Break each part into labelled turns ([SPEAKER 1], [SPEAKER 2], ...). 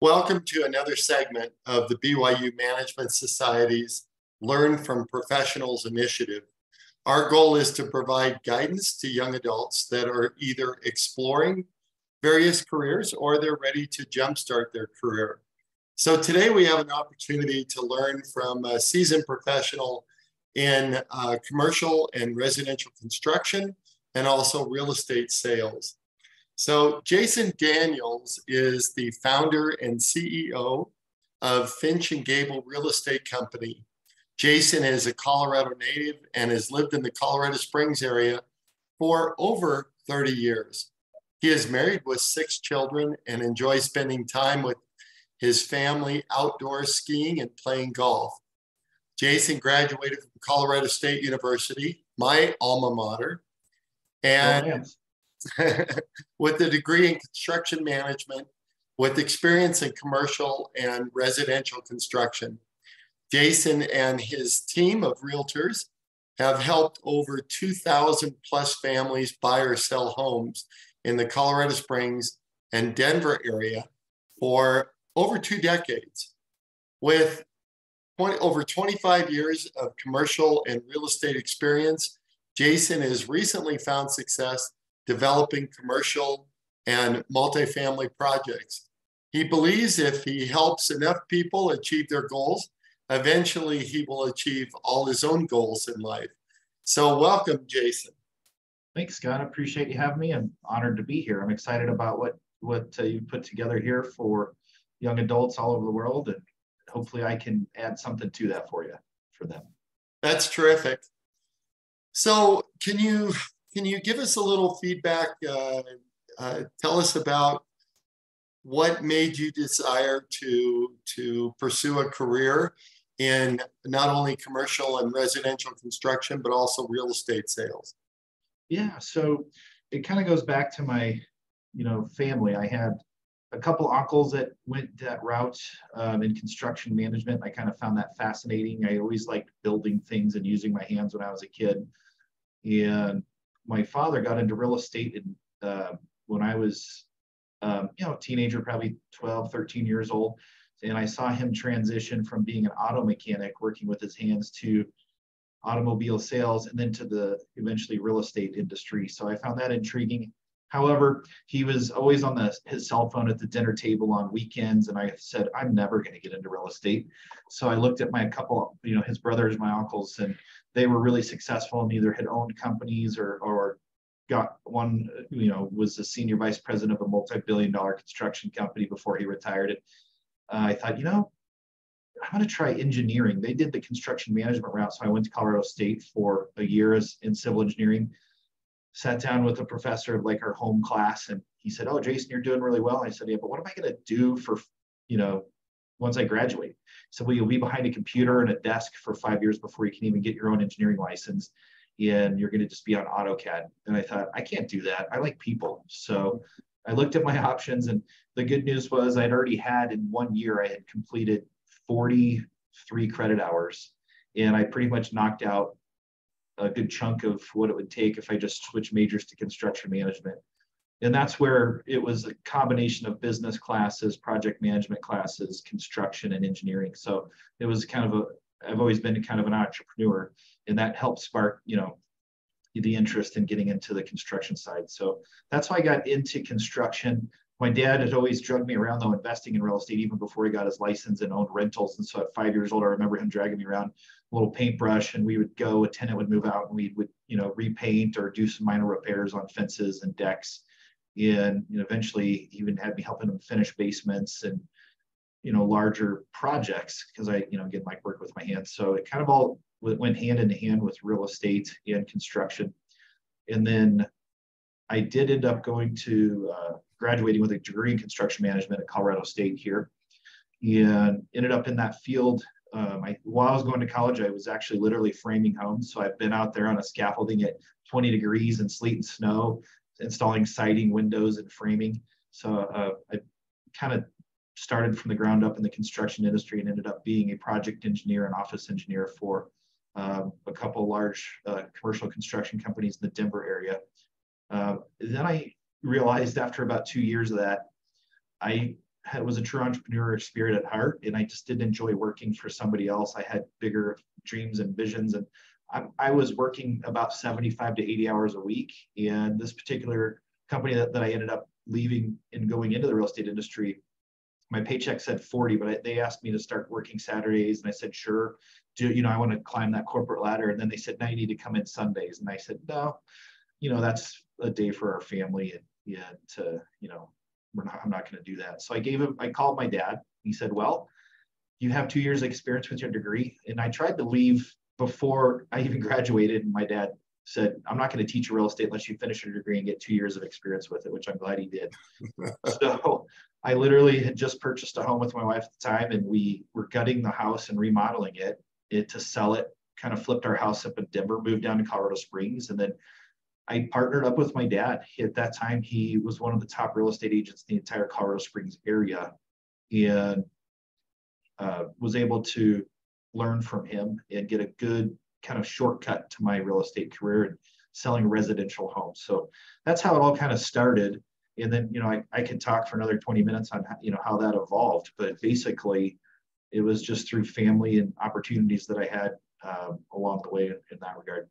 [SPEAKER 1] Welcome to another segment of the BYU Management Society's Learn from Professionals initiative. Our goal is to provide guidance to young adults that are either exploring various careers or they're ready to jumpstart their career. So today we have an opportunity to learn from a seasoned professional in commercial and residential construction and also real estate sales. So Jason Daniels is the founder and CEO of Finch Gable Real Estate Company. Jason is a Colorado native and has lived in the Colorado Springs area for over 30 years. He is married with 6 children and enjoys spending time with his family outdoors skiing and playing golf. Jason graduated from Colorado State University, my alma mater, and with a degree in construction management with experience in commercial and residential construction. Jason and his team of realtors have helped over 2,000 plus families buy or sell homes in the Colorado Springs and Denver area for over 2 decades. With over 25 years of commercial and real estate experience, Jason has recently found success developing commercial and multifamily projects. He believes if he helps enough people achieve their goals, eventually he will achieve all his own goals in life. So welcome, Jason.
[SPEAKER 2] Thanks, Scott. I appreciate you having me. I'm honored to be here. I'm excited about what you put together here for young adults all over the world, and hopefully I can add something to that for them.
[SPEAKER 1] That's terrific. So can you give us a little feedback? Tell us about what made you desire to pursue a career in not only commercial and residential construction, but also real estate sales.
[SPEAKER 2] Yeah, so it kind of goes back to my, family. I had a couple uncles that went that route in construction management. I kind of found that fascinating. I always liked building things and using my hands when I was a kid. And my father got into real estate when I was, a teenager, probably 12, 13 years old. And I saw him transition from being an auto mechanic, working with his hands, to automobile sales, and then to the eventually real estate industry. So I found that intriguing. However, he was always on his cell phone at the dinner table on weekends. And I said, I'm never going to get into real estate. So I looked at my couple, his brothers, my uncles, and they were really successful and either had owned companies or got one, was the senior vice president of a multi-billion-dollar construction company before he retired. I thought, I'm going to try engineering. They did the construction management route. So I went to Colorado State for a year in civil engineering, sat down with a professor of like our home class. And he said, oh, Jason, you're doing really well. I said, yeah, but what am I going to do for, once I graduate? So you'll be behind a computer and a desk for 5 years before you can even get your own engineering license. And you're going to just be on AutoCAD. And I thought, I can't do that. I like people. So I looked at my options, and the good news was I'd already had in 1 year, I had completed 43 credit hours. And I pretty much knocked out a good chunk of what it would take if I just switched majors to construction management. And that's where it was a combination of business classes, project management classes, construction, and engineering. So it was I've always been kind of an entrepreneur, and that helped spark, the interest in getting into the construction side. So that's how I got into construction. My dad had always drugged me around, though, investing in real estate, even before he got his license and owned rentals. And so at 5 years old, I remember him dragging me around a little paintbrush, and we would go, a tenant would move out, and we would, repaint or do some minor repairs on fences and decks. And eventually he even had me helping him finish basements and, larger projects, because I, again, like work with my hands. So it kind of all went hand in hand with real estate and construction. And then I did end up going to graduating with a degree in construction management at Colorado State here, and ended up in that field. While I was going to college, I was actually literally framing homes. So I've been out there on a scaffolding at 20 degrees in sleet and snow, installing siding, windows, and framing. So I kind of started from the ground up in the construction industry and ended up being a project engineer and office engineer for a couple large commercial construction companies in the Denver area. Then I realized after about 2 years of that, I was a true entrepreneur spirit at heart, and I just didn't enjoy working for somebody else. I had bigger dreams and visions, and I was working about 75 to 80 hours a week. And this particular company that I ended up leaving and going into the real estate industry, my paycheck said 40, but they asked me to start working Saturdays, and I said, sure. I want to climb that corporate ladder. And then they said, now you need to come in Sundays. And I said, no, that's a day for our family. And I'm not going to do that. So I called my dad. He said, well, you have 2 years of experience with your degree. And I tried to leave before I even graduated. And my dad said, I'm not going to teach you real estate unless you finish your degree and get 2 years of experience with it, which I'm glad he did. So I literally had just purchased a home with my wife at the time, and we were gutting the house and remodeling it to sell it, kind of flipped our house up in Denver, moved down to Colorado Springs. And then I partnered up with my dad. At that time, he was one of the top real estate agents in the entire Colorado Springs area, and was able to learn from him and get a good kind of shortcut to my real estate career and selling residential homes. So that's how it all kind of started. And then, I could talk for another 20 minutes on, how that evolved, but basically it was just through family and opportunities that I had along the way in that regard.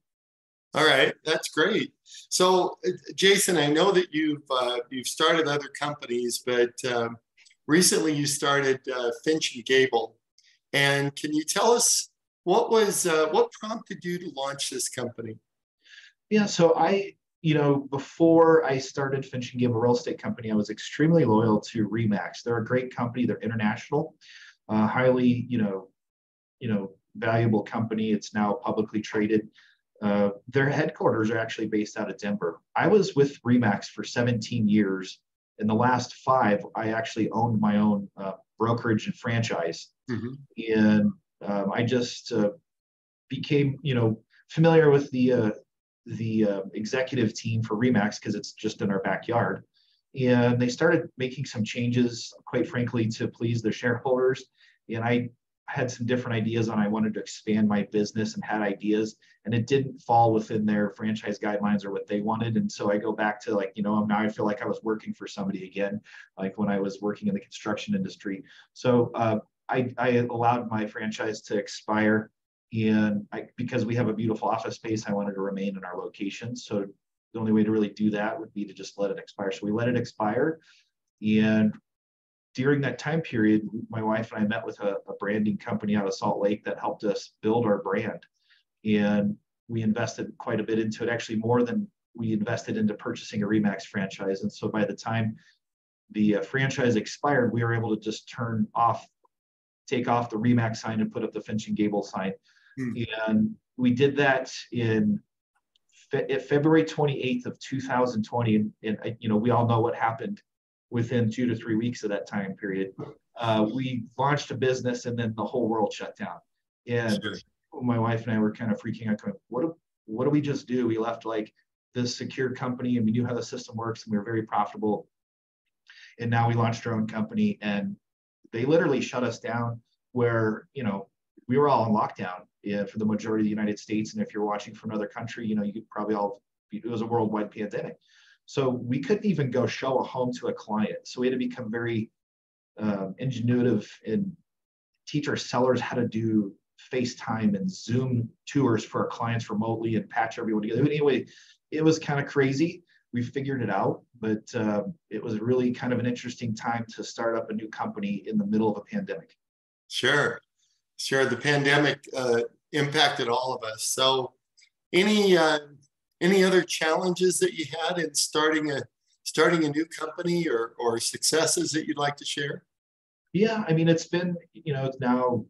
[SPEAKER 1] All right, that's great. So, Jason, I know that you've started other companies, but recently you started Finch Gable. And can you tell us what prompted you to launch this company?
[SPEAKER 2] Yeah, so before I started Finch Gable Real Estate Company, I was extremely loyal to RE/MAX. They're a great company. They're international, highly valuable company. It's now publicly traded. Their headquarters are actually based out of Denver. I was with RE/MAX for 17 years. In the last 5, I actually owned my own brokerage and franchise. Mm-hmm. And I just became, familiar with the executive team for RE/MAX because it's just in our backyard. And they started making some changes, quite frankly, to please their shareholders. And I had some different ideas on I wanted to expand my business and had ideas, and it didn't fall within their franchise guidelines or what they wanted. And so I go back to now I feel like I was working for somebody again, like when I was working in the construction industry. So I allowed my franchise to expire, and because we have a beautiful office space, I wanted to remain in our location. So the only way to really do that would be to just let it expire. So we let it expire, and during that time period, my wife and I met with a branding company out of Salt Lake that helped us build our brand. And we invested quite a bit into it, actually more than we invested into purchasing a RE/MAX franchise. And so by the time the franchise expired, we were able to just take off the RE/MAX sign and put up the Finch Gable sign. And we did that in February 28th of 2020. And we all know what happened within 2 to 3 weeks of that time period. We launched a business, and then the whole world shut down. And sure. My wife and I were kind of freaking out, going, what do we just do? We left this secure company, and we knew how the system works, and we were very profitable. And now we launched our own company, and they literally shut us down where, we were all in lockdown for the majority of the United States. And if you're watching from another country, you could probably it was a worldwide pandemic. So we couldn't even go show a home to a client. So we had to become very ingenuitive and teach our sellers how to do FaceTime and Zoom tours for our clients remotely and patch everyone together. Anyway, it was kind of crazy. We figured it out, but it was really kind of an interesting time to start up a new company in the middle of a pandemic.
[SPEAKER 1] Sure. The pandemic impacted all of us. So any other challenges that you had in starting a new company or successes that you'd like to share?
[SPEAKER 2] Yeah, it's been, it's now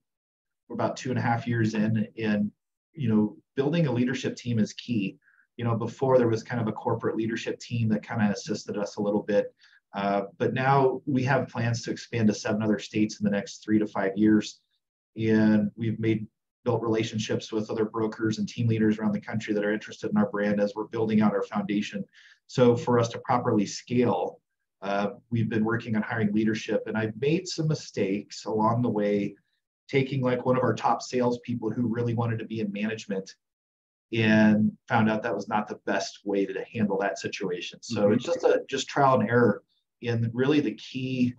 [SPEAKER 2] we're about 2.5 years in, and, building a leadership team is key. Before there was kind of a corporate leadership team that kind of assisted us a little bit. But now we have plans to expand to 7 other states in the next 3 to 5 years. And we've built relationships with other brokers and team leaders around the country that are interested in our brand as we're building out our foundation. So for us to properly scale, we've been working on hiring leadership, and I've made some mistakes along the way, taking one of our top salespeople who really wanted to be in management, and found out that was not the best way to handle that situation. So It's just trial and error. And really the key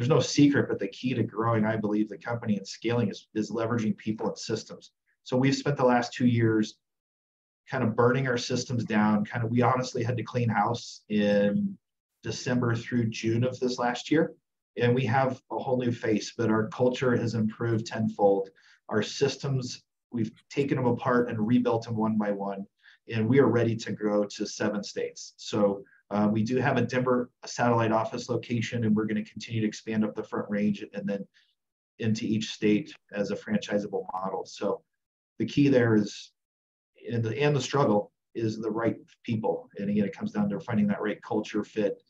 [SPEAKER 2] there's no secret, but the key to growing, I believe, the company and scaling is leveraging people and systems. So we've spent the last 2 years kind of burning our systems down. We honestly had to clean house in December through June of this last year. And we have a whole new face, but our culture has improved tenfold. Our systems, we've taken them apart and rebuilt them one by one. And we are ready to grow to 7 states. So we do have a Denver satellite office location, and we're going to continue to expand up the Front Range and then into each state as a franchisable model. So the key there is, and the struggle is the right people. And again, it comes down to finding that right culture fit,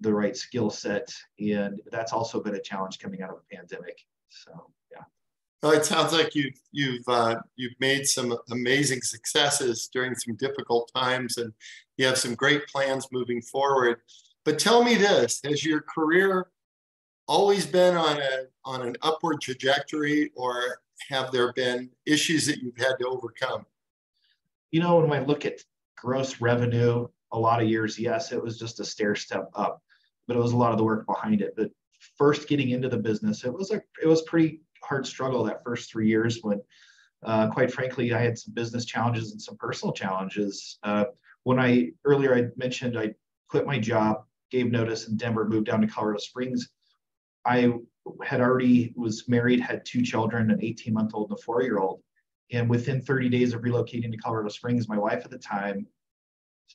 [SPEAKER 2] the right skill set. And that's also been a challenge coming out of a pandemic. So, yeah.
[SPEAKER 1] Well, it sounds like you've made some amazing successes during some difficult times, and you have some great plans moving forward. But tell me this: has your career always been on an upward trajectory, or have there been issues that you've had to overcome?
[SPEAKER 2] When I look at gross revenue, a lot of years, yes, it was just a stair step up, but it was a lot of the work behind it. But first getting into the business, it was pretty hard struggle that first 3 years when, quite frankly, I had some business challenges and some personal challenges. Earlier I mentioned I quit my job, gave notice in Denver, moved down to Colorado Springs. I was married, had 2 children, an 18-month-old and a 4-year-old. And within 30 days of relocating to Colorado Springs, my wife at the time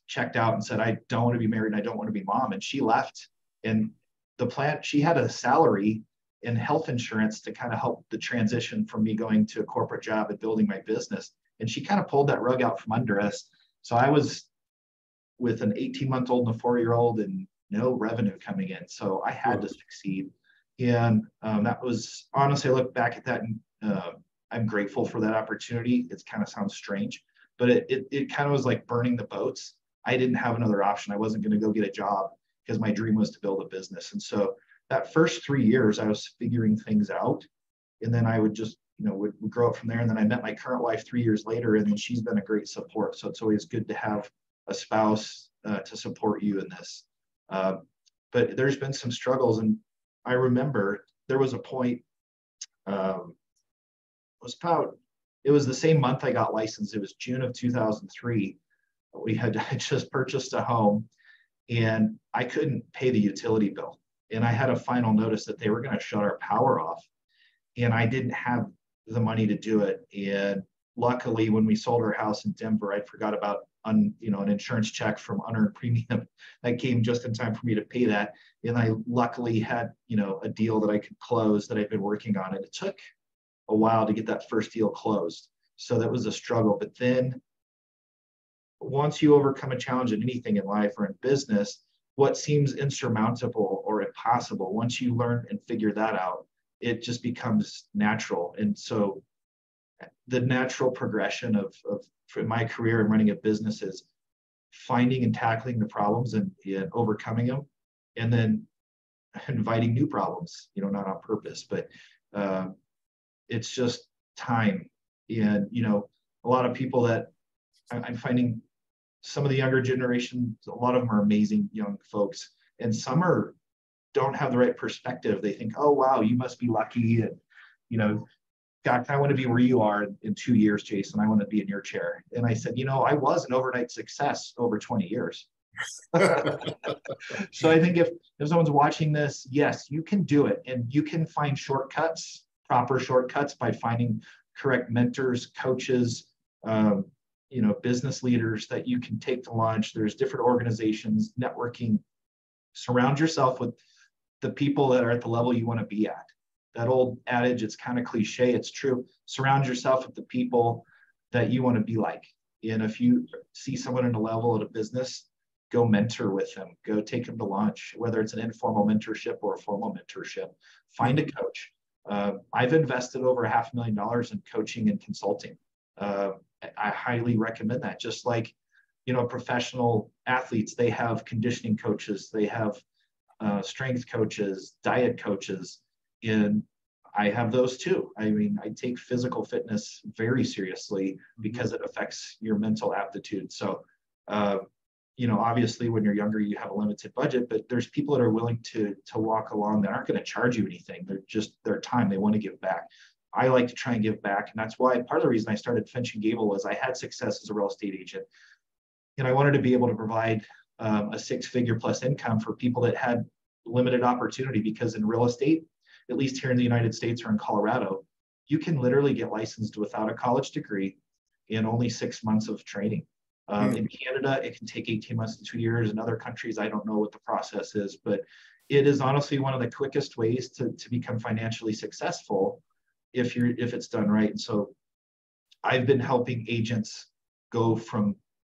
[SPEAKER 2] checked out and said, I don't want to be married and I don't want to be mom. And she left. And the plan, she had a salary and health insurance to kind of help the transition from me going to a corporate job and building my business. And she kind of pulled that rug out from under us. So I was with an 18-month-old and a 4-year-old and no revenue coming in. So I had to succeed. And that was, honestly, I look back at that and I'm grateful for that opportunity. It kind of sounds strange, but it kind of was like burning the boats. I didn't have another option. I wasn't going to go get a job because my dream was to build a business. And so that first 3 years, I was figuring things out. And then I would just, would grow up from there. And then I met my current wife 3 years later, and then she's been a great support. So it's always good to have a spouse to support you in this. But there's been some struggles. And I remember there was a point, it was the same month I got licensed. It was June of 2003. I just purchased a home and I couldn't pay the utility bill. And I had a final notice that they were going to shut our power off. And I didn't have the money to do it. And luckily, when we sold our house in Denver, I forgot about an insurance check from unearned premium that came just in time for me to pay that. And I luckily had, a deal that I could close that I've been working on. And it took a while to get that first deal closed. So that was a struggle. But then once you overcome a challenge in anything in life or in business, what seems insurmountable or impossible, once you learn and figure that out, it just becomes natural. And so the natural progression of my career and running a business is finding and tackling the problems and overcoming them, and then inviting new problems, not on purpose, but it's just time. And, a lot of people that I'm finding, some of the younger generation, a lot of them are amazing young folks, and some don't have the right perspective. They think, oh, wow, you must be lucky. And, God, I want to be where you are in 2 years, Jason. I want to be in your chair. And I said, I was an overnight success over 20 years. So I think if someone's watching this, yes, you can do it. And you can find shortcuts, proper shortcuts, by finding correct mentors, coaches, business leaders that you can take to lunch. There's different organizations, networking. Surround yourself with the people that are at the level you want to be at. That old adage, it's kind of cliche, it's true. Surround yourself with the people that you want to be like. And if you see someone in a level at a business, go mentor with them, go take them to lunch, whether it's an informal mentorship or a formal mentorship. Find a coach. I've invested over $500,000 in coaching and consulting. I highly recommend that. Just like, professional athletes, they have conditioning coaches, they have strength coaches, diet coaches, and I have those too. I mean, I take physical fitness very seriously because it affects your mental aptitude. So, obviously when you're younger, you have a limited budget, but there's people that are willing to walk along that aren't going to charge you anything. They're just their time. They want to give back. I like to try and give back. And that's why part of the reason I started Finch and Gable was I had success as a real estate agent. And I wanted to be able to provide a 6-figure plus income for people that had limited opportunity, because in real estate, at least here in the United States or in Colorado, you can literally get licensed without a college degree in only 6 months of training. In Canada, it can take 18 months to 2 years. In other countries, I don't know what the process is, but it is honestly one of the quickest ways to become financially successful if it's done right. And so I've been helping agents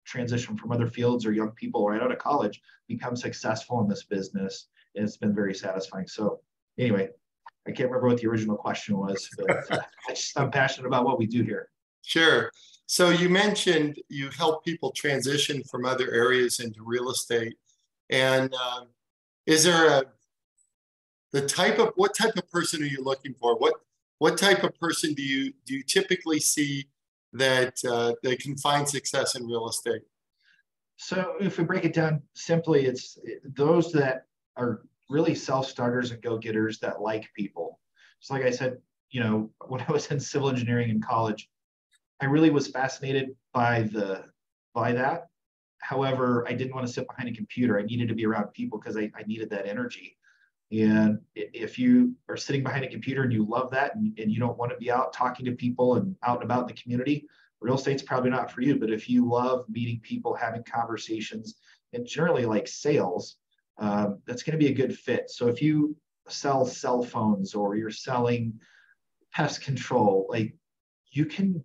[SPEAKER 2] transition from other fields, or young people right out of college become successful in this business. And it's been very satisfying. So anyway, I can't remember what the original question was, but I'm passionate about what we do here.
[SPEAKER 1] Sure. So you mentioned you help people transition from other areas into real estate. And is there what type of person are you looking for? What type of person do you typically see that they can find success in real estate?
[SPEAKER 2] So if we break it down simply, it's those that are really self-starters and go-getters that like people. So like I said, when I was in civil engineering in college, I really was fascinated by that. However, I didn't want to sit behind a computer. I needed to be around people because I needed that energy. And if you are sitting behind a computer and you love that, and you don't want to be out talking to people and out and about in the community, real estate's probably not for you. But if you love meeting people, having conversations, and generally like sales, that's going to be a good fit. So if you sell cell phones or you're selling pest control, like, you can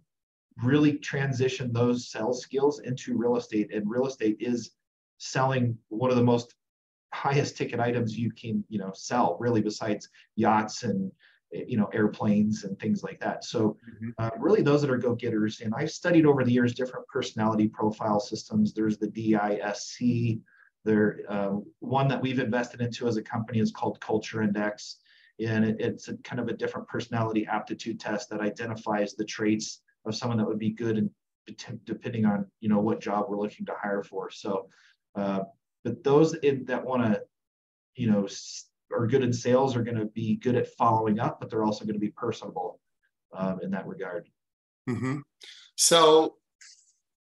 [SPEAKER 2] really transition those sales skills into real estate. And real estate is selling one of the most highest ticket items you can sell, really, besides yachts and airplanes and things like that. So really those that are go-getters. And I've studied over the years different personality profile systems. There's the DISC. One that we've invested into as a company is called Culture Index, and it's a kind of a different personality aptitude test that identifies the traits of someone that would be good, and depending on what job we're looking to hire for. So but those that want to are good in sales are going to be good at following up, but they're also going to be personable in that regard.
[SPEAKER 1] So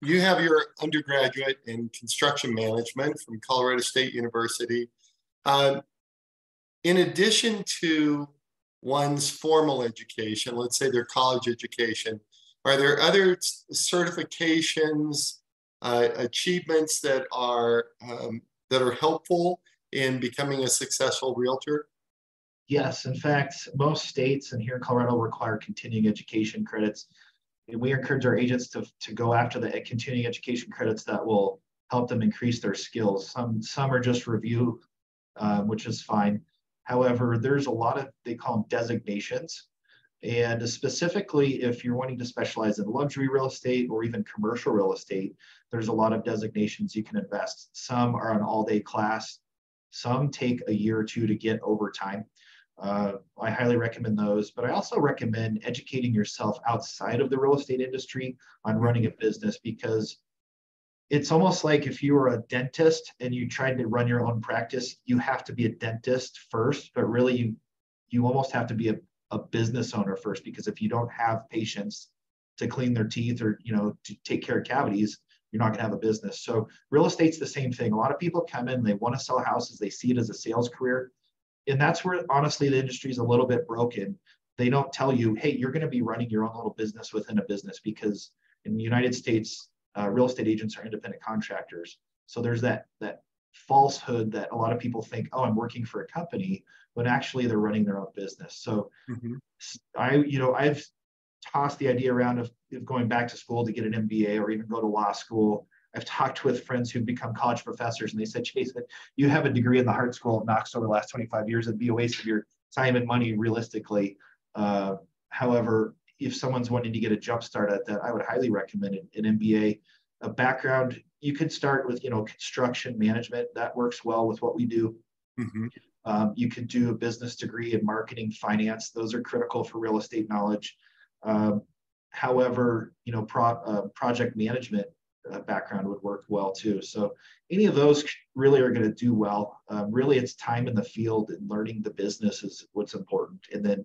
[SPEAKER 1] you have your undergraduate in construction management from Colorado State University. In addition to one's formal education, let's say their college education, are there other certifications, achievements that are helpful in becoming a successful realtor?
[SPEAKER 2] Yes, in fact, most states and here in Colorado require continuing education credits. And we encourage our agents to go after the continuing education credits that will help them increase their skills. Some are just review, which is fine. However, there's a lot of, they call them designations. And specifically, if you're wanting to specialize in luxury real estate or even commercial real estate, there's a lot of designations you can invest. Some are an all-day class. Some take a year or two to get over time. I highly recommend those, but I also recommend educating yourself outside of the real estate industry on running a business, because it's almost like if you were a dentist and you tried to run your own practice, you have to be a dentist first, but really you almost have to be a business owner first, because if you don't have patients to clean their teeth or to take care of cavities, you're not going to have a business. So real estate's the same thing. A lot of people come in, they want to sell houses, they see it as a sales career. And that's where, honestly, the industry is a little bit broken. They don't tell you, hey, you're going to be running your own little business within a business, because in the United States, real estate agents are independent contractors. So there's that falsehood that a lot of people think, oh, I'm working for a company, but actually they're running their own business. So I've tossed the idea around of going back to school to get an MBA or even go to law school. I've talked with friends who've become college professors, and they said, Jason, you have a degree in the hard school at Knox over the last 25 years. It'd be a waste of your time and money, realistically. However, if someone's wanting to get a jump start at that, I would highly recommend an MBA. A background, you could start with, construction management. That works well with what we do. You could do a business degree in marketing, finance. Those are critical for real estate knowledge. However, project management background would work well too. So any of those really are going to do well. Really, it's time in the field and learning the business is what's important. And then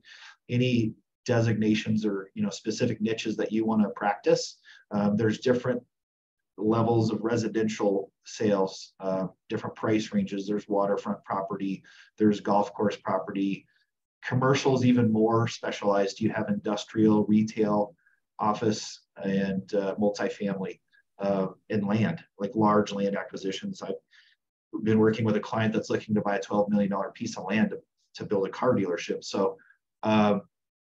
[SPEAKER 2] any designations or specific niches that you want to practice. There's different levels of residential sales, different price ranges. There's waterfront property, there's golf course property. Commercial is even more specialized. You have industrial, retail, office, and multifamily, and land, like large land acquisitions. I've been working with a client that's looking to buy a $12 million piece of land to build a car dealership. So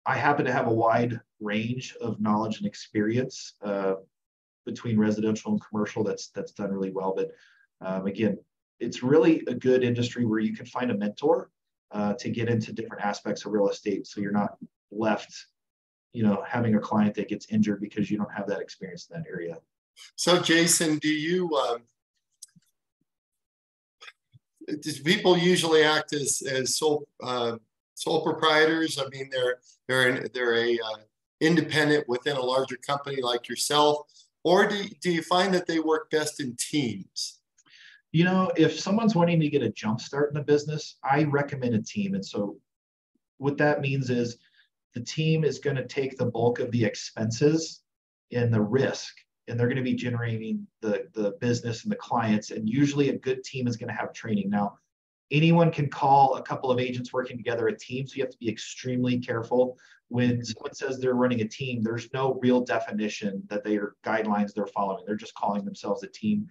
[SPEAKER 2] I happen to have a wide range of knowledge and experience between residential and commercial that's done really well. But again, it's really a good industry where you can find a mentor to get into different aspects of real estate, so you're not left having a client that gets injured because you don't have that experience in that area.
[SPEAKER 1] So Jason, do people usually act as sole proprietors? I mean, they're a independent within a larger company like yourself, or do you find that they work best in teams?
[SPEAKER 2] If someone's wanting to get a jump start in the business, I recommend a team. And so what that means is the team is going to take the bulk of the expenses and the risk, and they're going to be generating the business and the clients. And usually a good team is going to have training. Now, anyone can call a couple of agents working together a team, so you have to be extremely careful. When someone says they're running a team, there's no real definition that they are guidelines they're following. They're just calling themselves a team.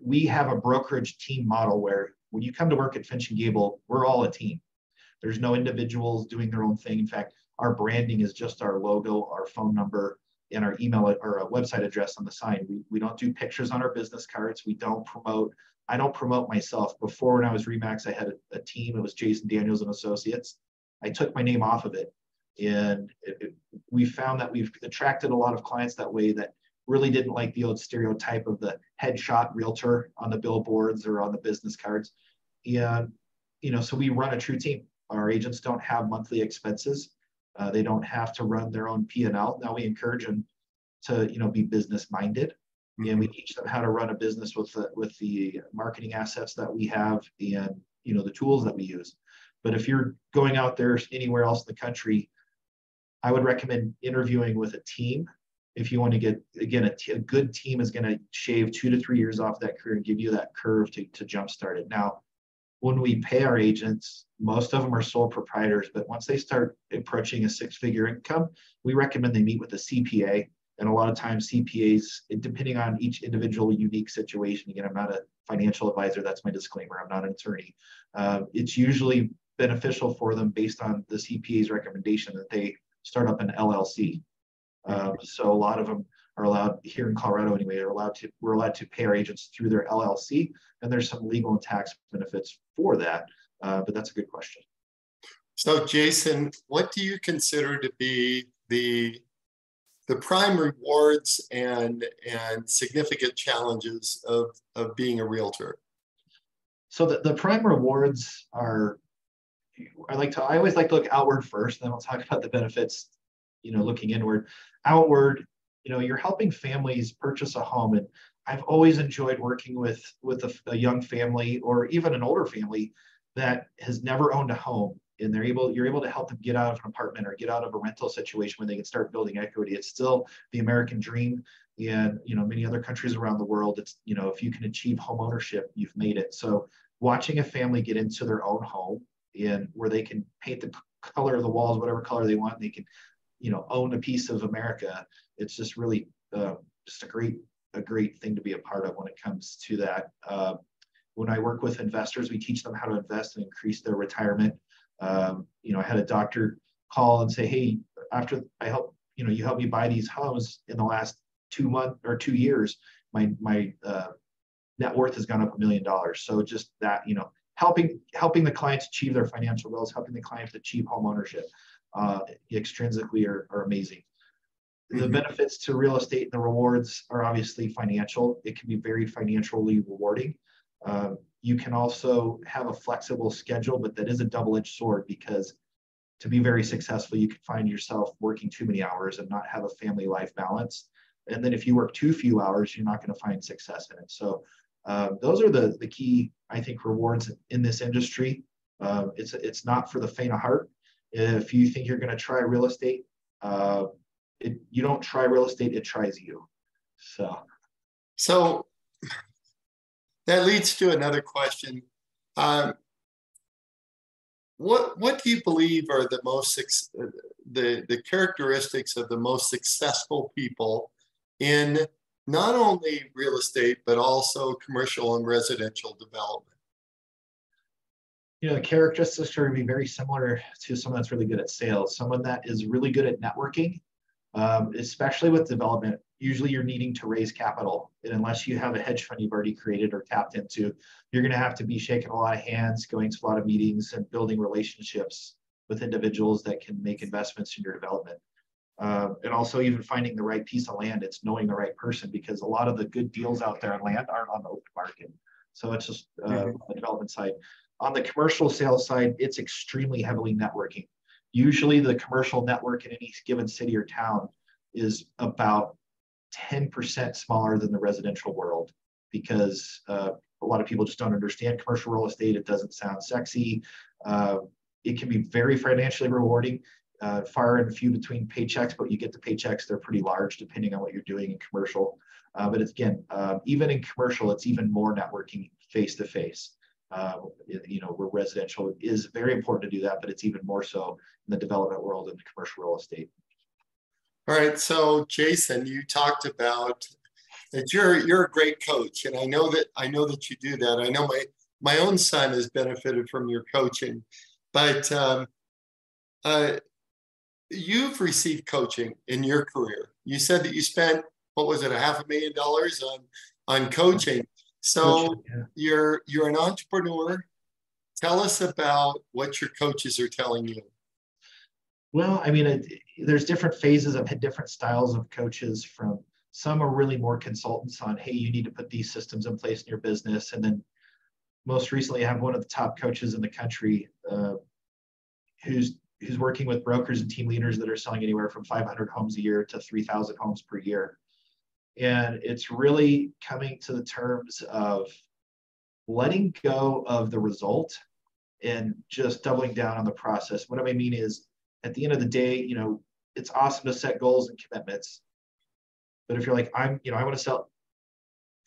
[SPEAKER 2] We have a brokerage team model where when you come to work at Finch Gable, we're all a team. There's no individuals doing their own thing. In fact, our branding is just our logo, our phone number, and our email or a website address on the sign. We don't do pictures on our business cards. I don't promote myself. Before, when I was Remax, I had a team. It was Jason Daniels and Associates. I took my name off of it. And we found that we've attracted a lot of clients that way that really didn't like the old stereotype of the headshot realtor on the billboards or on the business cards. And, so we run a true team. Our agents don't have monthly expenses. They don't have to run their own P&L. Now we encourage them to, be business minded. Mm-hmm. And we teach them how to run a business with the marketing assets that we have and, the tools that we use. But if you're going out there anywhere else in the country, I would recommend interviewing with a team. If you want to get, again, a good team is going to shave 2 to 3 years off that career and give you that curve to jumpstart it. Now, when we pay our agents, most of them are sole proprietors, but once they start approaching a 6-figure income, we recommend they meet with a CPA. And a lot of times CPAs, depending on each individual unique situation, again, I'm not a financial advisor, that's my disclaimer, I'm not an attorney. It's usually beneficial for them based on the CPA's recommendation that they start up an LLC. So a lot of them are allowed, here in Colorado anyway, we're allowed to pay our agents through their LLC, and there's some legal and tax benefits for that. But that's a good question.
[SPEAKER 1] So Jason, what do you consider to be the prime rewards and significant challenges of being a realtor?
[SPEAKER 2] So the prime rewards are, I always like to look outward first, then I'll talk about the benefits, looking inward. Outward, you're helping families purchase a home. And I've always enjoyed working with a young family or even an older family that has never owned a home. And you're able to help them get out of an apartment or get out of a rental situation where they can start building equity. It's still the American dream. And, many other countries around the world, it's, if you can achieve home ownership, you've made it. So watching a family get into their own home and where they can paint the color of the walls, whatever color they want, and they can, own a piece of America. It's just really just a great thing to be a part of when it comes to that. When I work with investors, we teach them how to invest and increase their retirement. I had a doctor call and say, hey, after I help, you helped me buy these homes in the last 2 months or 2 years, my net worth has gone up $1 million. So just that, helping the clients achieve their financial goals, helping the clients achieve home ownership, extrinsically are amazing. Mm-hmm. The benefits to real estate and the rewards are obviously financial. It can be very financially rewarding. You can also have a flexible schedule, but that is a double-edged sword because to be very successful, you can find yourself working too many hours and not have a family life balance. And then if you work too few hours, you're not going to find success in it. So those are the key, I think, rewards in this industry. It's not for the faint of heart. If you think you're going to try real estate, you don't try real estate, it tries you.
[SPEAKER 1] So that leads to another question. What do you believe are the characteristics of the most successful people in not only real estate, but also commercial and residential development?
[SPEAKER 2] The characteristics are going to be very similar to someone that's really good at sales, someone that is really good at networking, especially with development. Usually you're needing to raise capital. And unless you have a hedge fund you've already created or tapped into, you're going to have to be shaking a lot of hands, going to a lot of meetings and building relationships with individuals that can make investments in your development. And also even finding the right piece of land. It's knowing the right person, because a lot of the good deals out there on land aren't on the open market. So it's just on the development side. On the commercial sales side, it's extremely heavily networking. Usually the commercial network in any given city or town is about 10% smaller than the residential world, because a lot of people just don't understand commercial real estate. It doesn't sound sexy. It can be very financially rewarding, far and few between paychecks, but you get the paychecks, they're pretty large depending on what you're doing in commercial. But it's, again, even in commercial, it's even more networking face to face. Where residential is very important to do that, but it's even more so in the development world and commercial real estate.
[SPEAKER 1] All right, so Jason, you talked about that you're a great coach, and I know that you do that. I know my own son has benefited from your coaching, but you've received coaching in your career. You said that you spent, what was it, $500,000 on coaching. So you're an entrepreneur. Tell us about what your coaches are telling you.
[SPEAKER 2] Well, I mean, there's different phases of different styles of coaches. From some are really more consultants on, hey, you need to put these systems in place in your business. And then most recently, I have one of the top coaches in the country who's working with brokers and team leaders that are selling anywhere from 500 homes a year to 3,000 homes per year. And it's really coming to the terms of letting go of the result and just doubling down on the process. What I mean is, at the end of the day, it's awesome to set goals and commitments. But if you're like, I want to sell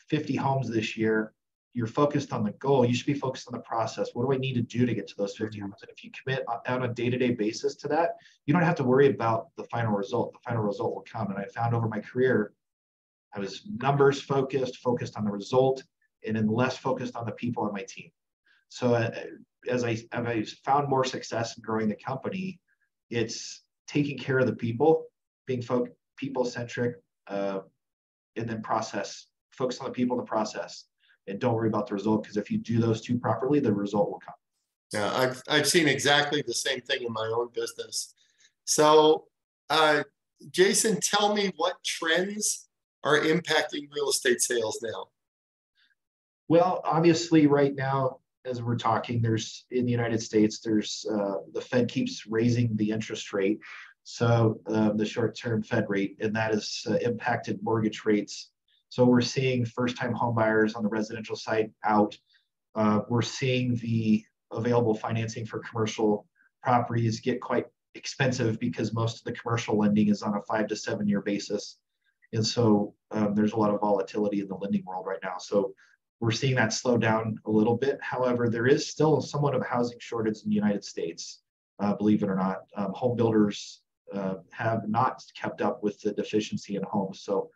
[SPEAKER 2] 50 homes this year, you're focused on the goal. You should be focused on the process. What do I need to do to get to those 50 homes? And if you commit on a day-to-day basis to that, you don't have to worry about the final result. The final result will come. And I found over my career, I was numbers focused on the result, and then less focused on the people on my team. So as I found more success in growing the company, it's taking care of the people, being people-centric, and then focus on the people, the process, and don't worry about the result, because if you do those two properly, the result will come.
[SPEAKER 1] Yeah, I've seen exactly the same thing in my own business. So, Jason, tell me what trends are impacting real estate sales now.
[SPEAKER 2] Well, obviously, right now, as we're talking, in the United States, the Fed keeps raising the interest rate. So the short-term Fed rate, and that has impacted mortgage rates. So we're seeing first-time home buyers on the residential side out. We're seeing the available financing for commercial properties get quite expensive, because most of the commercial lending is on a 5 to 7 year basis. And so there's a lot of volatility in the lending world right now. So we're seeing that slow down a little bit. However, there is still somewhat of a housing shortage in the United States, believe it or not. Home builders have not kept up with the deficiency in homes. So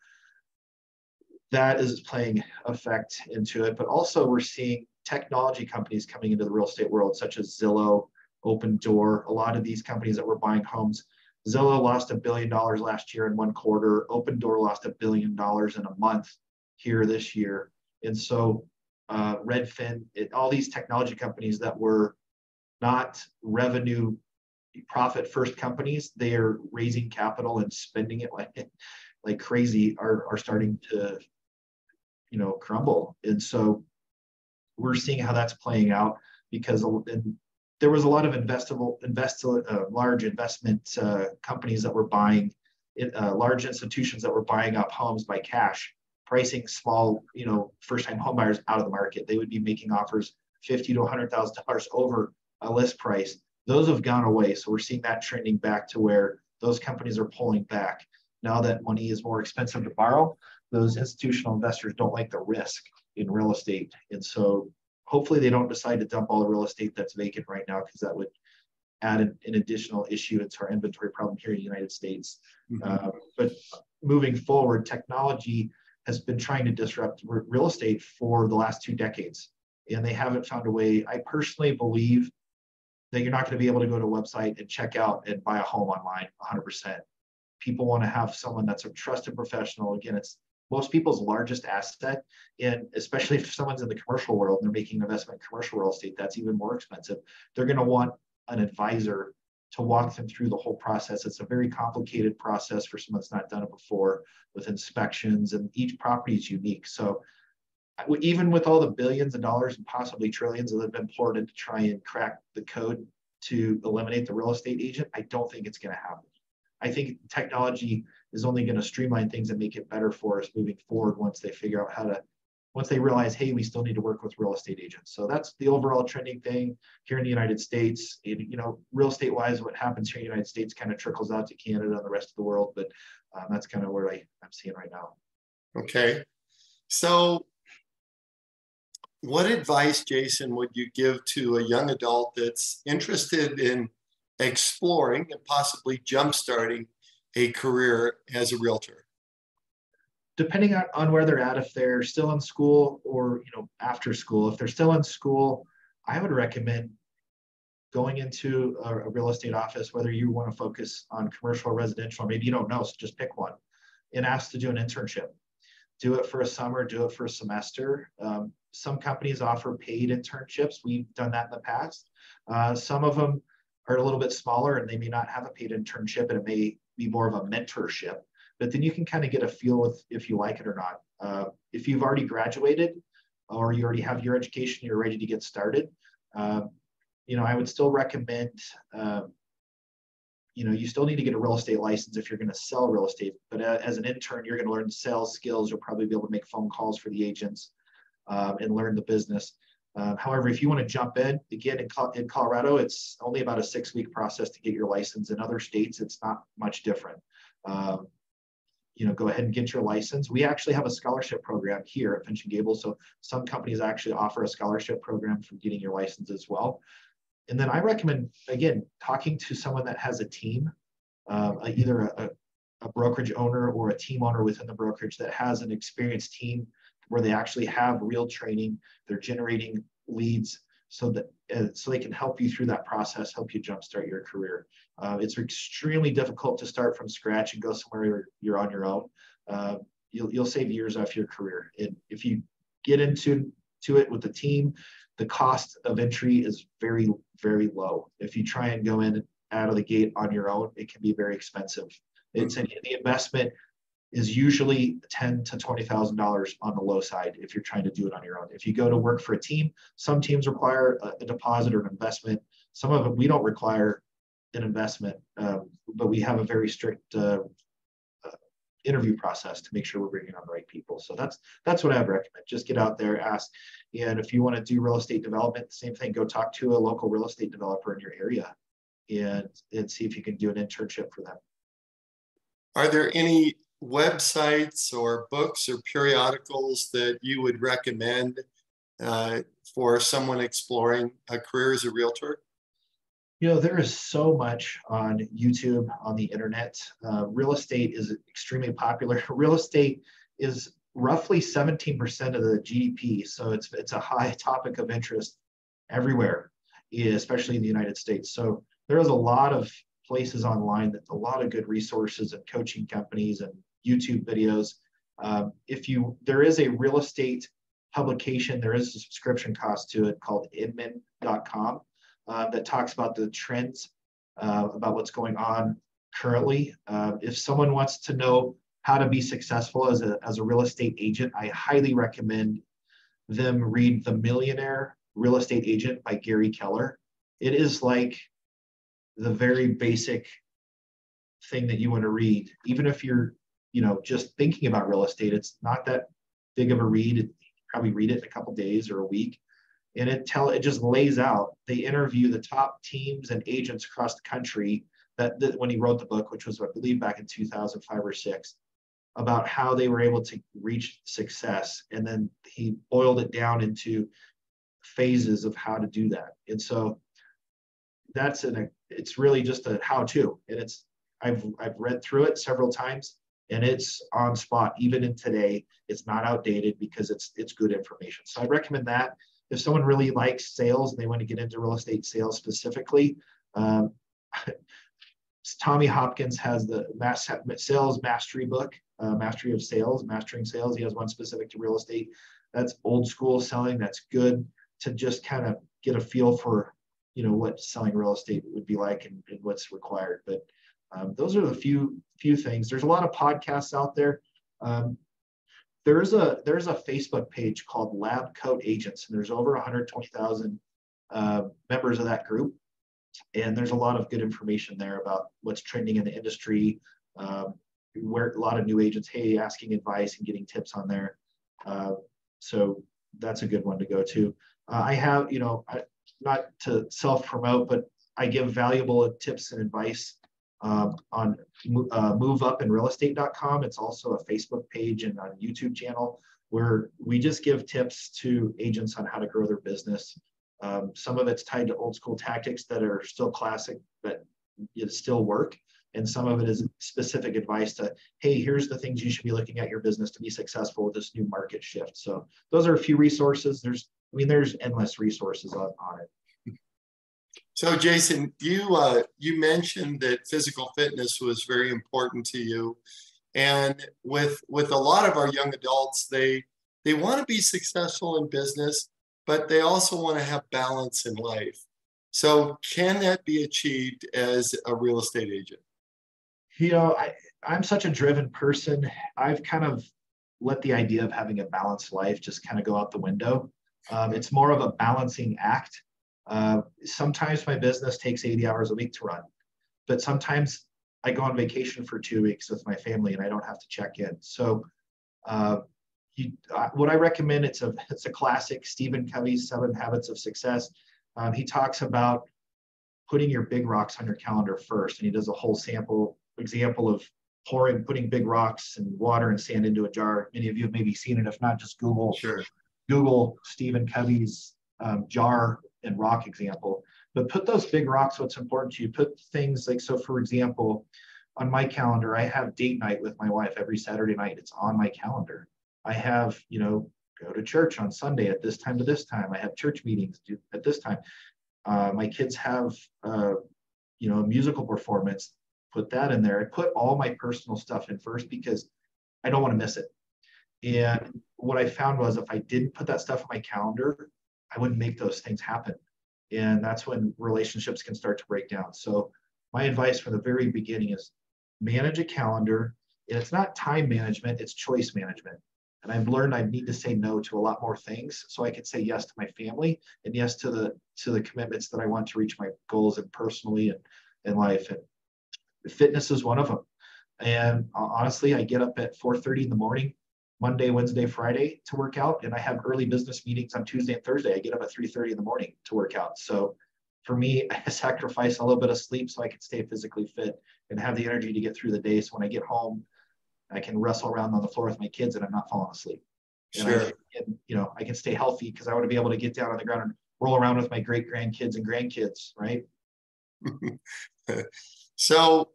[SPEAKER 2] that is playing effect into it. But also we're seeing technology companies coming into the real estate world, such as Zillow, Open Door. A lot of these companies that were buying homes, Zillow lost $1 billion last year in one quarter. Open Door lost $1 billion in a month here this year. And so Redfin, all these technology companies that were not revenue profit first companies, they are raising capital and spending it like crazy, are starting to crumble. And so we're seeing how that's playing out, because there was a lot of large investment companies that were buying large institutions that were buying up homes by cash, pricing small, first-time home buyers out of the market. They would be making offers $50,000 to $100,000 over a list price. Those have gone away. So we're seeing that trending back to where those companies are pulling back. Now that money is more expensive to borrow, those institutional investors don't like the risk in real estate. And so hopefully they don't decide to dump all the real estate that's vacant right now, because that would add an additional issue into our inventory problem here in the United States. But moving forward, technology has been trying to disrupt real estate for the last 2 decades, and they haven't found a way. I personally believe that you're not going to be able to go to a website and check out and buy a home online 100%. People want to have someone that's a trusted professional. Again, it's most people's largest asset, and especially if someone's in the commercial world and they're making an investment in commercial real estate, that's even more expensive. They're going to want an advisor to walk them through the whole process. It's a very complicated process for someone that's not done it before, with inspections, and each property is unique. So even with all the billions of dollars and possibly trillions that have been poured in to try and crack the code to eliminate the real estate agent, I don't think it's going to happen. I think technology is only going to streamline things and make it better for us moving forward once they figure out once they realize, hey, we still need to work with real estate agents. So that's the overall trending thing here in the United States. Real estate wise, what happens here in the United States kind of trickles out to Canada and the rest of the world, but that's kind of where I'm seeing right now.
[SPEAKER 1] Okay. So what advice, Jason, would you give to a young adult that's interested in exploring and possibly jumpstarting a career as a realtor?
[SPEAKER 2] Depending on where they're at, if they're still in school or after school. If they're still in school, I would recommend going into a real estate office, whether you want to focus on commercial or residential, or maybe you don't know, so just pick one and ask to do an internship. Do it for a summer, do it for a semester. Some companies offer paid internships. We've done that in the past. Some of them are a little bit smaller and they may not have a paid internship, and it may be more of a mentorship. But then you can kind of get a feel with if you like it or not. If you've already graduated or you already have your education, you're ready to get started, I would still recommend, you still need to get a real estate license if you're going to sell real estate. But as an intern, you're going to learn sales skills. You'll probably be able to make phone calls for the agents and learn the business. However, if you want to jump in, again, in Colorado, it's only about a 6-week process to get your license. In other states, it's not much different. Go ahead and get your license. We actually have a scholarship program here at Finch Gable. So some companies actually offer a scholarship program for getting your license as well. And then I recommend, again, talking to someone that has a team, either a brokerage owner or a team owner within the brokerage that has an experienced team where they actually have real training. They're generating leads so they can help you through that process, help you jumpstart your career. It's extremely difficult to start from scratch and go somewhere you're on your own. You'll save years off your career. If you get into it with the team, the cost of entry is very, very low. If you try and go in out of the gate on your own, it can be very expensive. The investment is usually $10,000 to $20,000 on the low side if you're trying to do it on your own. If you go to work for a team, some teams require a deposit or an investment. Some of them we don't require an investment, but we have a very strict interview process to make sure we're bringing on the right people. So that's what I'd recommend. Just get out there, ask. And if you want to do real estate development, same thing, go talk to a local real estate developer in your area and see if you can do an internship for them.
[SPEAKER 1] Are there any websites or books or periodicals that you would recommend for someone exploring a career as a realtor?
[SPEAKER 2] There is so much on YouTube, on the internet. Real estate is extremely popular. Real estate is roughly 17% of the GDP, so it's a high topic of interest everywhere, especially in the United States. So there is a lot of places online, a lot of good resources and coaching companies and YouTube videos. There is a real estate publication, there is a subscription cost to it called inman.com that talks about the trends, about what's going on currently. If someone wants to know how to be successful as a real estate agent, I highly recommend them read The Millionaire Real Estate Agent by Gary Keller. It is like the very basic thing that you want to read, even if you're, just thinking about real estate. It's not that big of a read. You probably read it in a couple days or a week. And it just lays out. They interview the top teams and agents across the country that when he wrote the book, which was, I believe, back in 2005 or six, about how they were able to reach success. And then he boiled it down into phases of how to do that. And so it's really just a how-to. And I've read through it several times, and it's on spot. Even in today, it's not outdated because it's good information. So I recommend that. If someone really likes sales and they want to get into real estate sales specifically, Tommy Hopkins has the Sales Mastery book, Mastery of Sales, Mastering Sales. He has one specific to real estate. That's old school selling. That's good to just kind of get a feel for, what selling real estate would be like and what's required. But those are the few things. There's a lot of podcasts out there. There's a Facebook page called Lab Coat Agents, and there's over 120,000 members of that group. And there's a lot of good information there about what's trending in the industry, where a lot of new agents, asking advice and getting tips on there. So that's a good one to go to. I have, not to self-promote, but I give valuable tips and advice on moveupinrealestate.com. It's also a Facebook page and a YouTube channel where we just give tips to agents on how to grow their business. Some of it's tied to old school tactics that are still classic, but it still work. And some of it is specific advice to, hey, here's the things you should be looking at your business to be successful with this new market shift. So those are a few resources. There's endless resources on it.
[SPEAKER 1] So Jason, you mentioned that physical fitness was very important to you. And with a lot of our young adults, they want to be successful in business, but they also want to have balance in life. So can that be achieved as a real estate agent?
[SPEAKER 2] I'm such a driven person. I've kind of let the idea of having a balanced life just kind of go out the window. It's more of a balancing act. Sometimes my business takes 80 hours a week to run, but sometimes I go on vacation for 2 weeks with my family and I don't have to check in. So what I recommend, it's a classic, Stephen Covey's 7 Habits of Success. He talks about putting your big rocks on your calendar first, and he does a whole example of putting big rocks and water and sand into a jar. Many of you have maybe seen it. If not, just Google Stephen Covey's jar and rock example. But put those big rocks, what's important to you, put things like, so for example, on my calendar, I have date night with my wife every Saturday night. It's on my calendar. I have, go to church on Sunday at this time to this time. I have church meetings at this time. My kids have, a musical performance. Put that in there. I put all my personal stuff in first because I don't want to miss it. And what I found was if I didn't put that stuff on my calendar, I wouldn't make those things happen. And that's when relationships can start to break down. So my advice from the very beginning is manage a calendar. And it's not time management, it's choice management. And I've learned I need to say no to a lot more things so I can say yes to my family and yes to the commitments that I want to reach my goals and personally and in life. And fitness is one of them. And honestly, I get up at 4:30 in the morning, Monday, Wednesday, Friday to work out. And I have early business meetings on Tuesday and Thursday. I get up at 3:30 in the morning to work out. So for me, I sacrifice a little bit of sleep so I can stay physically fit and have the energy to get through the day. So when I get home, I can wrestle around on the floor with my kids and I'm not falling asleep.
[SPEAKER 1] Sure.
[SPEAKER 2] And I can stay healthy because I want to be able to get down on the ground and roll around with my great grandkids and grandkids, right?
[SPEAKER 1] So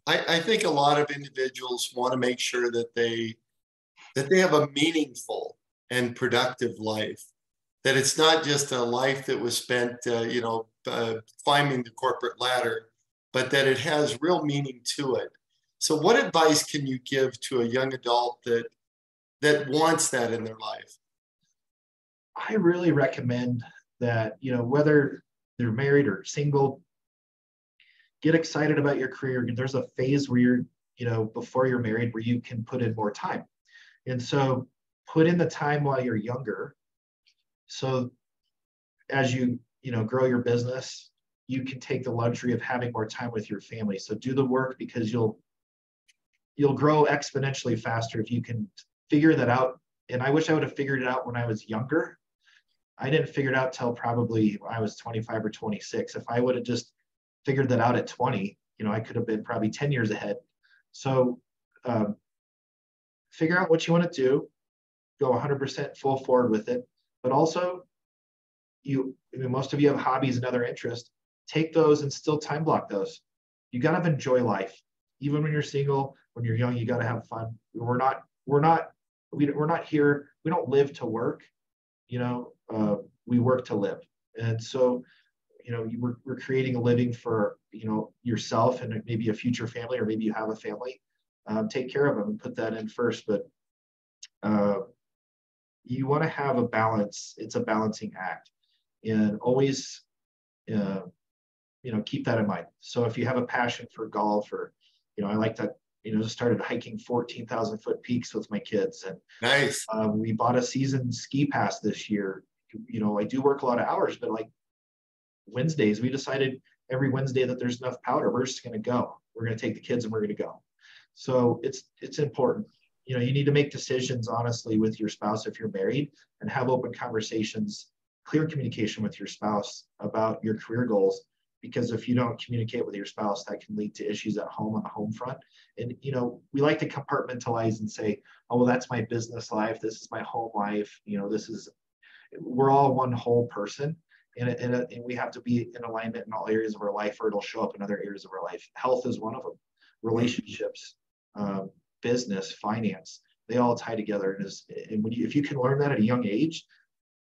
[SPEAKER 1] I think a lot of individuals want to make sure that they have a meaningful and productive life, that it's not just a life that was spent, climbing the corporate ladder, but that it has real meaning to it. So what advice can you give to a young adult that wants that in their life?
[SPEAKER 2] I really recommend that, whether they're married or single, get excited about your career. There's a phase where you're, before you're married, where you can put in more time. And so put in the time while you're younger. So as you, grow your business, you can take the luxury of having more time with your family. So do the work, because you'll grow exponentially faster if you can figure that out. And I wish I would have figured it out when I was younger. I didn't figure it out till probably I was 25 or 26. If I would have just figured that out at 20, I could have been probably 10 years ahead. So figure out what you want to do, go 100% full forward with it. But also, most of you have hobbies and other interests. Take those and still time block those. You got to enjoy life. Even when you're single, when you're young, you got to have fun. We're not here. We don't live to work. We work to live. And so, we're creating a living for, yourself and maybe a future family, or maybe you have a family. Take care of them and put that in first. But you want to have a balance. It's a balancing act, and always, keep that in mind. So if you have a passion for golf, or, I like to, just started hiking 14,000 foot peaks with my kids, and
[SPEAKER 1] Nice.
[SPEAKER 2] We bought a season ski pass this year. I do work a lot of hours, but like Wednesdays, we decided every Wednesday that there's enough powder, we're just going to go. We're going to take the kids and we're going to go. So it's important. You need to make decisions honestly with your spouse if you're married, and have open conversations, clear communication with your spouse about your career goals. Because if you don't communicate with your spouse, that can lead to issues at home on the home front. And, we like to compartmentalize and say, oh, well, that's my business life. This is my home life. We're all one whole person. And we have to be in alignment in all areas of our life, or it'll show up in other areas of our life. Health is one of them. Relationships, business, finance, they all tie together. And if you can learn that at a young age,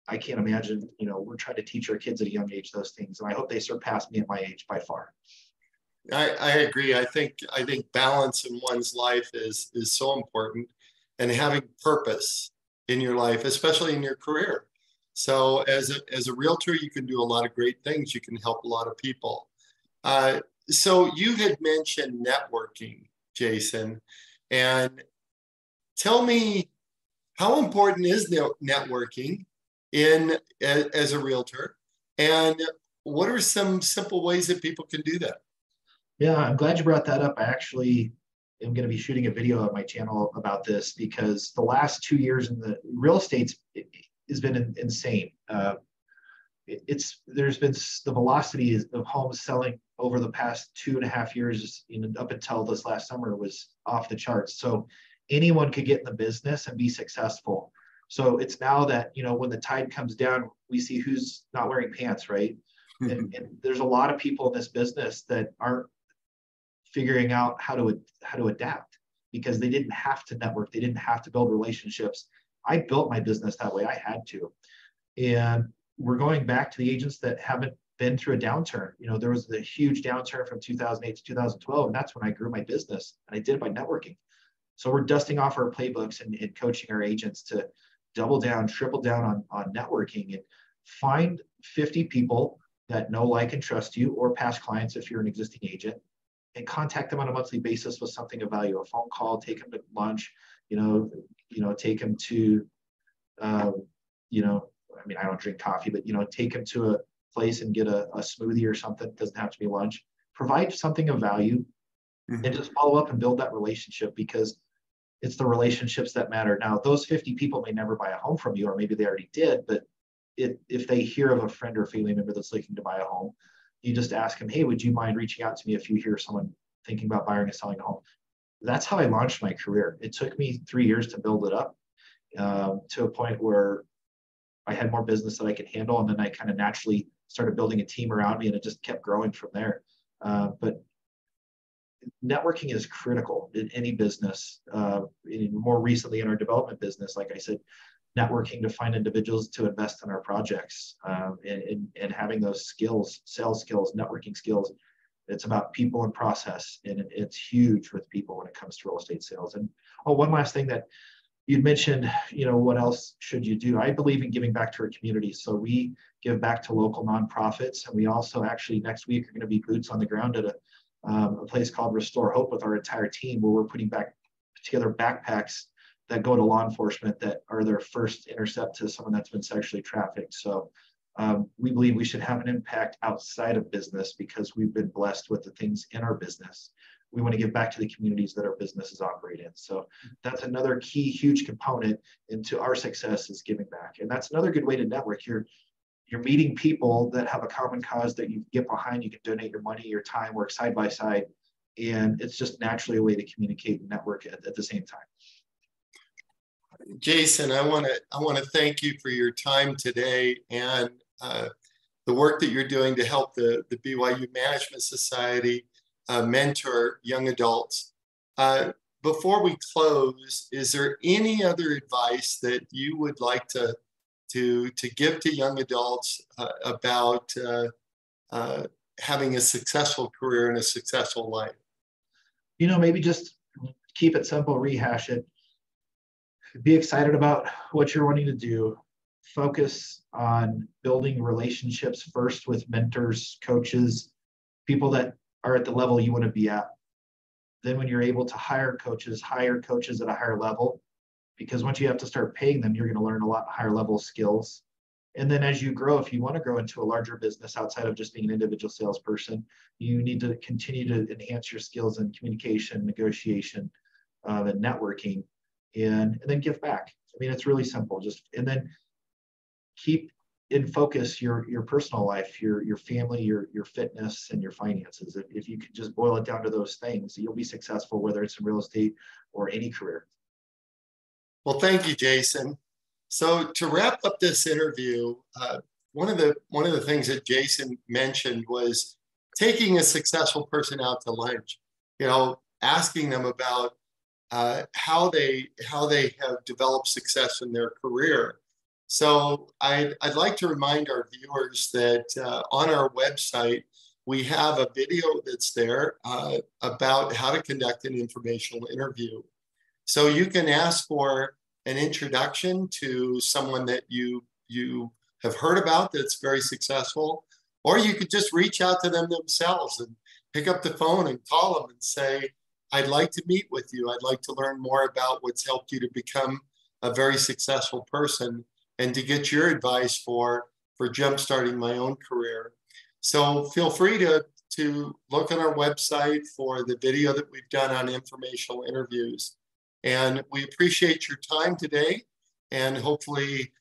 [SPEAKER 2] I can't imagine, we're trying to teach our kids at a young age those things. And I hope they surpass me at my age by far.
[SPEAKER 1] I agree. I think balance in one's life is so important, and having purpose in your life, especially in your career. So as a realtor, you can do a lot of great things. You can help a lot of people. So you had mentioned networking, Jason, and tell me, how important is networking as a realtor, and what are some simple ways that people can do that?
[SPEAKER 2] Yeah, I'm glad you brought that up. I actually am going to be shooting a video on my channel about this, because the last 2 years in the real estate has been insane. There's been the velocity of homes selling over the past 2.5 years, up until this last summer, was off the charts. So anyone could get in the business and be successful. So it's now that, when the tide comes down, we see who's not wearing pants, right? And there's a lot of people in this business that aren't figuring out how to adapt, because they didn't have to network. They didn't have to build relationships. I built my business that way. I had to. And we're going back to the agents that haven't been through a downturn. There was a huge downturn from 2008 to 2012, and that's when I grew my business, and I did it by networking. So we're dusting off our playbooks and coaching our agents to double down, triple down on networking, and find 50 people that know, like, and trust you, or past clients if you're an existing agent, and contact them on a monthly basis with something of value, a phone call, take them to lunch, take them to, I don't drink coffee, but, take them to a place and get a smoothie or something. It doesn't have to be lunch. Provide something of value, and just follow up and build that relationship, because it's the relationships that matter. Now, those 50 people may never buy a home from you, or maybe they already did, but if they hear of a friend or family member that's looking to buy a home, you just ask them, hey, would you mind reaching out to me if you hear someone thinking about buying or selling a home? That's how I launched my career. It took me 3 years to build it up to a point where I had more business that I could handle. And then I kind of naturally started building a team around me, and it just kept growing from there. But networking is critical in any business. More recently in our development business, like I said, networking to find individuals to invest in our projects, and having those skills, sales skills, networking skills. It's about people and process, and it's huge with people when it comes to real estate sales. And one last thing that you'd mentioned, what else should you do? I believe in giving back to our community. So we give back to local nonprofits, and we also actually next week are going to be boots on the ground at a place called Restore Hope with our entire team, where we're putting back together backpacks that go to law enforcement that are their first intercept to someone that's been sexually trafficked. So We believe we should have an impact outside of business because we've been blessed with the things in our business. We want to give back to the communities that our businesses operate in. So that's another key, huge component into our success is giving back. And that's another good way to network. You're meeting people that have a common cause that you get behind. You can donate your money, your time, work side by side. And it's just naturally a way to communicate and network at the same time.
[SPEAKER 1] Jason, I want to thank you for your time today and the work that you're doing to help the BYU Management Society mentor young adults. Before we close, is there any other advice that you would like to give to young adults about having a successful career and a successful life?
[SPEAKER 2] Maybe just keep it simple, rehash it. Be excited about what you're wanting to do. Focus on building relationships first with mentors, coaches, people that are at the level you want to be at. Then when you're able to hire coaches at a higher level, because once you have to start paying them, you're going to learn a lot higher level skills. And then as you grow, if you want to grow into a larger business outside of just being an individual salesperson, you need to continue to enhance your skills in communication, negotiation, and networking, and then give back. I mean, it's really simple. And then keep in focus your personal life, your family, your fitness, and your finances. If you could just boil it down to those things, you'll be successful, whether it's in real estate or any career.
[SPEAKER 1] Well, thank you, Jason. So to wrap up this interview, one of the things that Jason mentioned was taking a successful person out to lunch. Asking them about how they have developed success in their career. So I'd like to remind our viewers that on our website, we have a video that's there about how to conduct an informational interview. So you can ask for an introduction to someone that you have heard about that's very successful, or you could just reach out to them themselves and pick up the phone and call them and say, I'd like to meet with you. I'd like to learn more about what's helped you to become a very successful person and to get your advice for jumpstarting my own career. So feel free to look on our website for the video that we've done on informational interviews. And we appreciate your time today. And hopefully,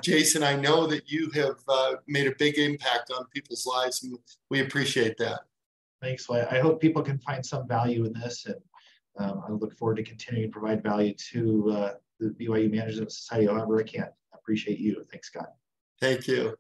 [SPEAKER 1] Jason, I know that you have made a big impact on people's lives, and we appreciate that.
[SPEAKER 2] Thanks. Well, I hope people can find some value in this, and I look forward to continuing to provide value to the BYU Management Society however I can. I appreciate you. Thanks, Scott.
[SPEAKER 1] Thank you.